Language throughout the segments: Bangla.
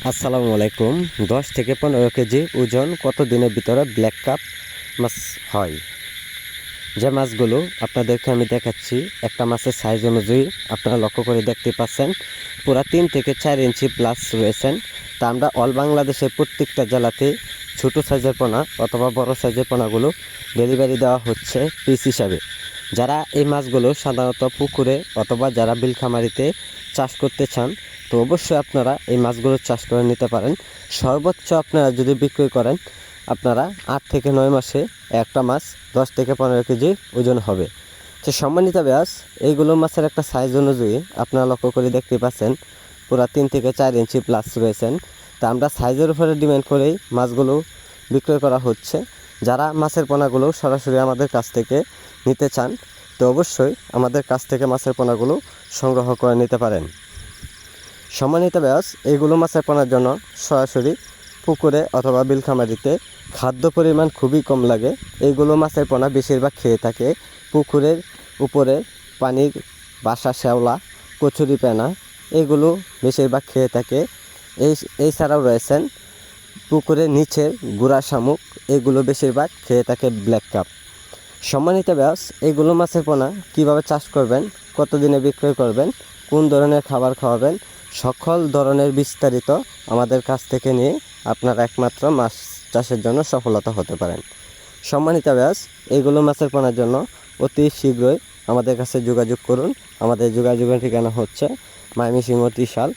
আসসালামু আলাইকুম। 10 থেকে 15 কেজি ওজন কত দিনের ভিতরে ব্ল্যাক কাপ মাছ হয়? যে মাছগুলো আপনাদেরকে আমি দেখাচ্ছি, একটা মাছের সাইজ অনুযায়ী আপনারা লক্ষ্য করে দেখতে পাচ্ছেন পুরা 3 থেকে 4 ইঞ্চি প্লাস রয়েছেন। তা আমরা অল বাংলাদেশে প্রত্যেকটা জেলাতে ছোটো সাইজের পোনা অথবা বড় সাইজের পোনাগুলো ডেলিভারি দেওয়া হচ্ছে পিস হিসাবে। যারা এই মাছগুলো সাধারণত পুকুরে অথবা যারা বিলখামারিতে চাষ করতে চান, তো অবশ্যই আপনারা এই মাছগুলো চাষ করে নিতে পারেন। সর্বোচ্চ আপনারা যদি বিক্রি করেন, আপনারা 8 থেকে 9 মাসে একটা মাছ 10 থেকে 15 কেজি ওজন হবে। তো সম্মানিত ব্যাস, এইগুলো মাছের একটা সাইজ অনুযায়ী আপনারা লক্ষ্য করে দেখতে পাচ্ছেন পুরা 3 থেকে 4 ইঞ্চি প্লাস রয়েছেন। তা আমরা সাইজের উপরে ডিমান্ড করেই মাছগুলো বিক্রয় করা হচ্ছে। যারা মাছের পোনাগুলো সরাসরি আমাদের কাছ থেকে নিতে চান, তো অবশ্যই আমাদের কাছ থেকে মাছের পোনাগুলো সংগ্রহ করে নিতে পারেন। সম্মানিত ব্যাস, এইগুলো মাছের পোনার জন্য সরাসরি পুকুরে অথবা বিলখামারিতে খাদ্য পরিমাণ খুবই কম লাগে। এইগুলো মাছের পোনা বেশিরভাগ খেয়ে থাকে পুকুরের উপরে পানির বাসা, শ্যাওলা, কচুরিপানা, এগুলো বেশিরভাগ খেয়ে থাকে। এছাড়াও রয়েছেন পুকুরের নিচের গুড়া শামুক, এগুলো বেশিরভাগ খেয়ে থাকে ব্ল্যাক কাপ। সম্মানিত ব্যাস, এইগুলো মাছের পোনা কীভাবে চাষ করবেন, কতদিনে বিক্রয় করবেন, কোন ধরনের খাবার খাওয়াবেন, সকল ধরনের বিস্তারিত আমাদের কাছ থেকে নিয়ে আপনারা একমাত্র মাছ চাষের জন্য সফলতা হতে পারেন। সম্মানিত ব্যাস, এইগুলো মাছের পোনার জন্য অতি শীঘ্রই আমাদের কাছে যোগাযোগ করুন। আমাদের যোগাযোগের ঠিকানা হচ্ছে ময়মনসিংহ ত্রিশাল।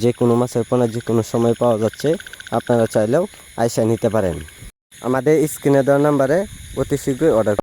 যে কোনো মাছের পোনা যে কোনো সময় পাওয়া যাচ্ছে, আপনারা চাইলেও আইসা নিতে পারেন। আমাদের স্ক্রিনে দেওয়া নাম্বারে অতি শীঘ্রই অর্ডার